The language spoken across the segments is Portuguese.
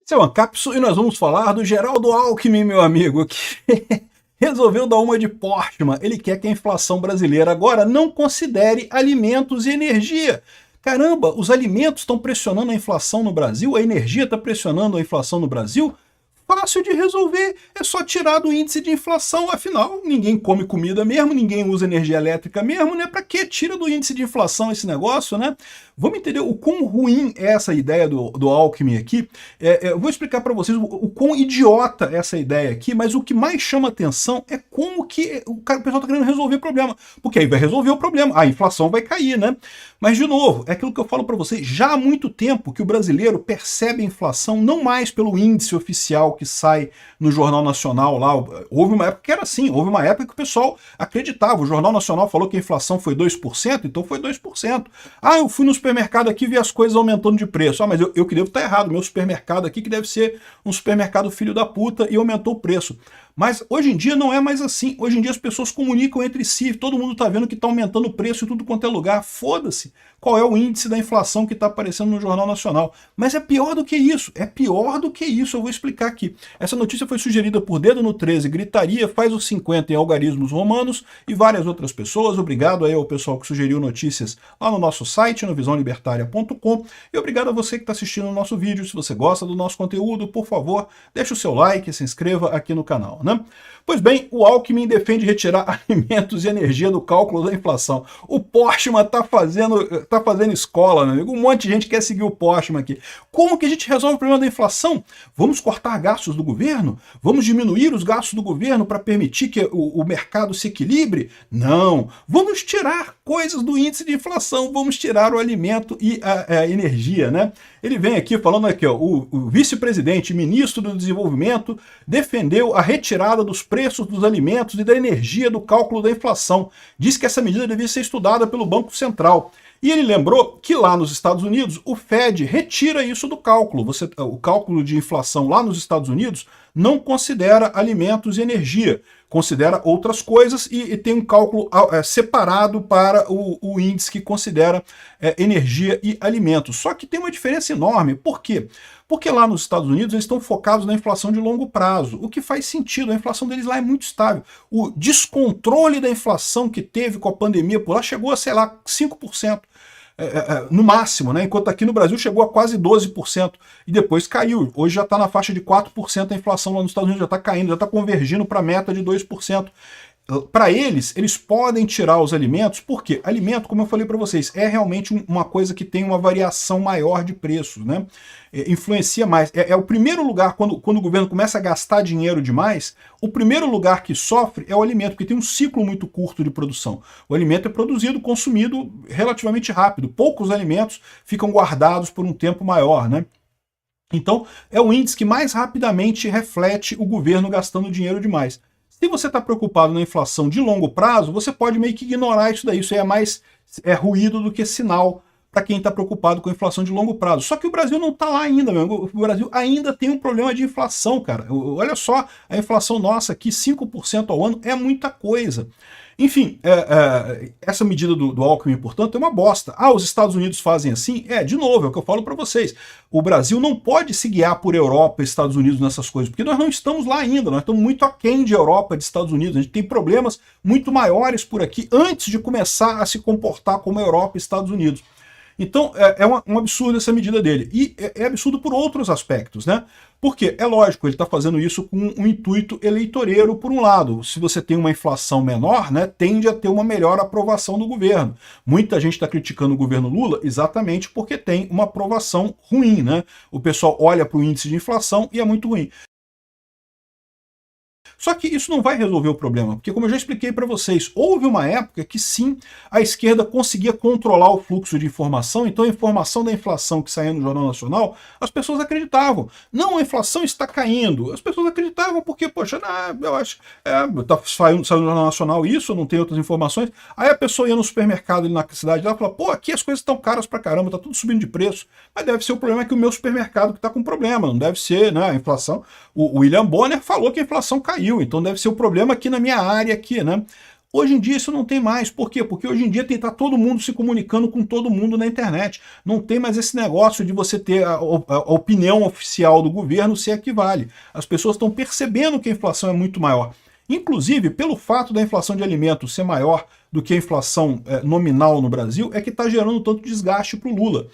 Seu Ancapso, e nós vamos falar do Geraldo Alckmin, meu amigo, que resolveu dar uma de Portman. Ele quer que a inflação brasileira agora não considere alimentos e energia. Caramba, os alimentos estão pressionando a inflação no Brasil, a energia está pressionando a inflação no Brasil. Fácil de resolver, é só tirar do índice de inflação, afinal, ninguém come comida mesmo, ninguém usa energia elétrica mesmo, né? Pra que tira do índice de inflação esse negócio, né? Vamos entender o quão ruim é essa ideia do Alckmin aqui. Eu vou explicar para vocês o quão idiota é essa ideia aqui, mas o que mais chama atenção é como que o pessoal tá querendo resolver o problema. Porque aí vai resolver o problema, a inflação vai cair, né? Mas, de novo, é aquilo que eu falo para vocês, já há muito tempo que o brasileiro percebe a inflação não mais pelo índice oficial que sai no Jornal Nacional lá. Houve uma época que era assim, houve uma época que o pessoal acreditava. O Jornal Nacional falou que a inflação foi 2%, então foi 2%. Ah, eu fui no supermercado aqui e vi as coisas aumentando de preço. Ah, mas eu que devo estar errado, meu supermercado aqui que deve ser um supermercado filho da puta e aumentou o preço. Mas hoje em dia não é mais assim. Hoje em dia as pessoas comunicam entre si, todo mundo está vendo que está aumentando o preço em tudo quanto é lugar. Foda-se qual é o índice da inflação que está aparecendo no Jornal Nacional. Mas é pior do que isso, é pior do que isso, eu vou explicar aqui. Essa notícia foi sugerida por Dedo no 13, Gritaria, Faz os 50 em Algarismos Romanos e várias outras pessoas. Obrigado aí ao pessoal que sugeriu notícias lá no nosso site, no visãolibertaria.com, e obrigado a você que está assistindo o nosso vídeo. Se você gosta do nosso conteúdo, por favor, deixe o seu like e se inscreva aqui no canal, né? Pois bem, o Alckmin defende retirar alimentos e energia do cálculo da inflação. O Portman tá fazendo escola, meu amigo. Um monte de gente quer seguir o Portman aqui. Como que a gente resolve o problema da inflação? Vamos cortar gastos do governo? Vamos diminuir os gastos do governo para permitir que o mercado se equilibre? Não. Vamos tirar coisas do índice de inflação. Vamos tirar o alimento e a energia, né? Ele vem aqui falando aqui, ó, o vice-presidente, ministro do Desenvolvimento, defendeu a retirada dos preços dos alimentos e da energia do cálculo da inflação. Diz que essa medida devia ser estudada pelo Banco Central. E ele lembrou que lá nos Estados Unidos o Fed retira isso do cálculo. O cálculo de inflação lá nos Estados Unidos não considera alimentos e energia, considera outras coisas e tem um cálculo separado para o índice que considera energia e alimentos. Só que tem uma diferença enorme. Por quê? Porque lá nos Estados Unidos eles estão focados na inflação de longo prazo, o que faz sentido, a inflação deles lá é muito estável. O descontrole da inflação que teve com a pandemia por lá chegou a, sei lá, 5%. No máximo, né? Enquanto aqui no Brasil chegou a quase 12% e depois caiu. Hoje já está na faixa de 4% a inflação lá nos Estados Unidos, já está caindo, já está convergindo para a meta de 2%. Para eles podem tirar os alimentos, porque alimento, como eu falei para vocês, é realmente uma coisa que tem uma variação maior de preços, né? Influencia mais. É o primeiro lugar, quando o governo começa a gastar dinheiro demais, o primeiro lugar que sofre é o alimento, porque tem um ciclo muito curto de produção. O alimento é produzido, consumido relativamente rápido. Poucos alimentos ficam guardados por um tempo maior, né? Então, é o índice que mais rapidamente reflete o governo gastando dinheiro demais. Se você está preocupado na inflação de longo prazo, você pode meio que ignorar isso daí. Isso aí é mais ruído do que sinal para quem está preocupado com a inflação de longo prazo. Só que o Brasil não está lá ainda, meu amigo. O Brasil ainda tem um problema de inflação, cara. Olha só, a inflação nossa aqui, 5% ao ano, é muita coisa. Enfim, essa medida do Alckmin, portanto, é uma bosta. Ah, os Estados Unidos fazem assim? De novo, é o que eu falo para vocês. O Brasil não pode se guiar por Europa e Estados Unidos nessas coisas, porque nós não estamos lá ainda, nós estamos muito aquém de Europa e de Estados Unidos. A gente tem problemas muito maiores por aqui antes de começar a se comportar como Europa e Estados Unidos. Então, um absurdo essa medida dele. E é absurdo por outros aspectos, né? Porque, é lógico, ele está fazendo isso com um intuito eleitoreiro, por um lado. Se você tem uma inflação menor, né, tende a ter uma melhor aprovação do governo. Muita gente está criticando o governo Lula exatamente porque tem uma aprovação ruim, né? O pessoal olha para o índice de inflação e é muito ruim. Só que isso não vai resolver o problema, porque como eu já expliquei para vocês, houve uma época que sim, a esquerda conseguia controlar o fluxo de informação, então a informação da inflação que saía no Jornal Nacional, as pessoas acreditavam. Não, a inflação está caindo. As pessoas acreditavam porque, poxa, eu acho, tá saindo no Jornal Nacional isso, não tem outras informações. Aí a pessoa ia no supermercado ali na cidade lá e falava, pô, aqui as coisas estão caras pra caramba, tá tudo subindo de preço. Mas deve ser o problema que o meu supermercado que está com problema, não deve ser, né, a inflação. O William Bonner falou que a inflação caiu, então deve ser o problema aqui na minha área aqui, né? Hoje em dia isso não tem mais. Por quê? Porque hoje em dia tá todo mundo se comunicando com todo mundo na internet. Não tem mais esse negócio de você ter a opinião oficial do governo se equivale. As pessoas estão percebendo que a inflação é muito maior. Inclusive, pelo fato da inflação de alimentos ser maior do que a inflação nominal no Brasil, é que está gerando tanto desgaste para o Lula.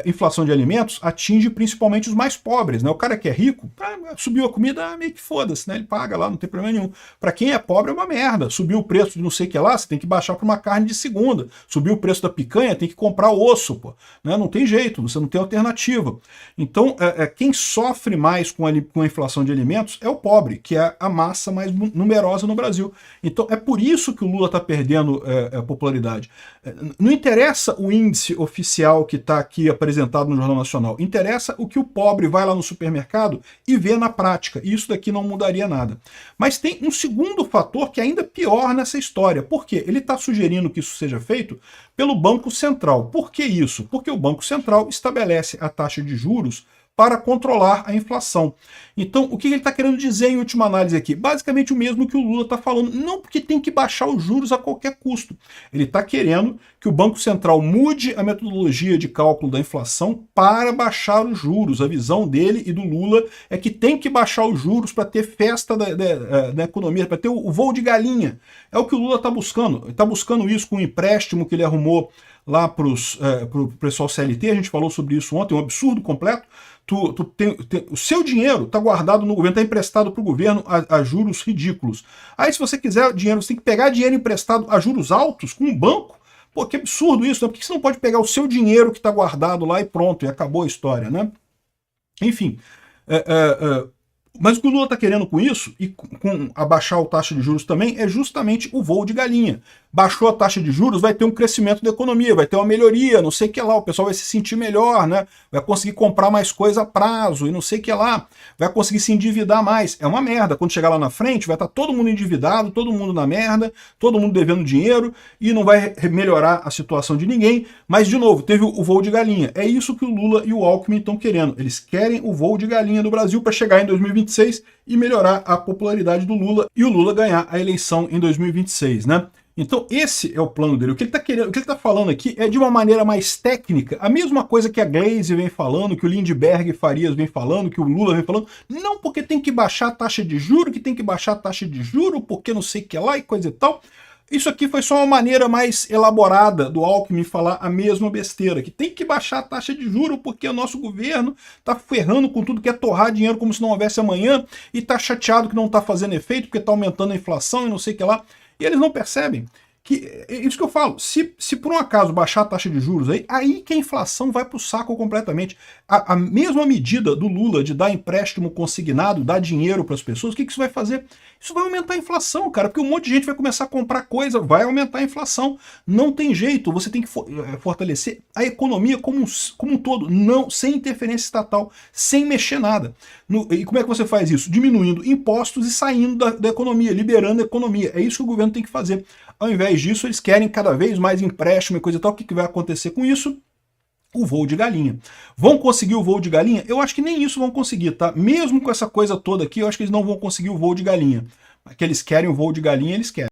Inflação de alimentos atinge principalmente os mais pobres, né? O cara que é rico, subiu a comida, meio que foda-se, né? Ele paga lá, não tem problema nenhum. Para quem é pobre é uma merda. Subiu o preço de não sei o que lá, você tem que baixar para uma carne de segunda. Subiu o preço da picanha, tem que comprar osso, pô. Né? Não tem jeito, você não tem alternativa. Então, quem sofre mais com a inflação de alimentos é o pobre, que é a massa mais numerosa no Brasil. Então, é por isso que o Lula está perdendo popularidade. Não interessa o índice oficial que está aqui apresentado no Jornal Nacional. Interessa o que o pobre vai lá no supermercado e vê na prática. E isso daqui não mudaria nada. Mas tem um segundo fator que é ainda pior nessa história. Por quê? Ele está sugerindo que isso seja feito pelo Banco Central. Por que isso? Porque o Banco Central estabelece a taxa de juros para controlar a inflação. Então, o que ele está querendo dizer em última análise aqui? Basicamente o mesmo que o Lula está falando, não porque tem que baixar os juros a qualquer custo. Ele está querendo que o Banco Central mude a metodologia de cálculo da inflação para baixar os juros. A visão dele e do Lula é que tem que baixar os juros para ter festa da economia, para ter o voo de galinha. É o que o Lula está buscando. Ele está buscando isso com um empréstimo que ele arrumou lá para o pessoal CLT, a gente falou sobre isso ontem, um absurdo completo. O seu dinheiro está guardado no governo, está emprestado para o governo a juros ridículos. Aí se você quiser dinheiro, você tem que pegar dinheiro emprestado a juros altos com um banco. Pô, que absurdo isso, né? Por que você não pode pegar o seu dinheiro que está guardado lá e pronto, e acabou a história, né? Enfim, mas o que o Lula está querendo com isso, e com abaixar a taxa de juros também, é justamente o voo de galinha. Baixou a taxa de juros, vai ter um crescimento da economia, vai ter uma melhoria, não sei o que lá, o pessoal vai se sentir melhor, né? Vai conseguir comprar mais coisa a prazo e não sei o que lá, vai conseguir se endividar mais. É uma merda, quando chegar lá na frente vai estar todo mundo endividado, todo mundo na merda, todo mundo devendo dinheiro e não vai melhorar a situação de ninguém, mas de novo, teve o voo de galinha. É isso que o Lula e o Alckmin estão querendo, eles querem o voo de galinha do Brasil para chegar em 2026 e melhorar a popularidade do Lula e o Lula ganhar a eleição em 2026, né? Então esse é o plano dele. O que ele está querendo, o que ele está falando aqui é de uma maneira mais técnica, a mesma coisa que a Glaze vem falando, que o Lindbergh e Farias vem falando, que o Lula vem falando, não porque tem que baixar a taxa de juro, que tem que baixar a taxa de juro, porque não sei o que lá e coisa e tal. Isso aqui foi só uma maneira mais elaborada do Alckmin falar a mesma besteira, que tem que baixar a taxa de juros porque o nosso governo está ferrando com tudo, quer torrar dinheiro como se não houvesse amanhã e está chateado que não está fazendo efeito porque está aumentando a inflação e não sei o que lá. E eles não percebem que, é isso que eu falo, se por um acaso baixar a taxa de juros aí que a inflação vai para o saco completamente. A mesma medida do Lula de dar empréstimo consignado, dar dinheiro para as pessoas, o que isso vai fazer? Isso vai aumentar a inflação, cara, porque um monte de gente vai começar a comprar coisa, vai aumentar a inflação. Não tem jeito, você tem que fortalecer a economia como um todo, não, sem interferência estatal, sem mexer nada. E como é que você faz isso? Diminuindo impostos e saindo da economia, liberando a economia. É isso que o governo tem que fazer. Ao invés disso, eles querem cada vez mais empréstimo e coisa e tal. O que vai acontecer com isso? O voo de galinha. Vão conseguir o voo de galinha? Eu acho que nem isso vão conseguir, tá? Mesmo com essa coisa toda aqui, eu acho que eles não vão conseguir o voo de galinha. Que eles querem o voo de galinha, eles querem.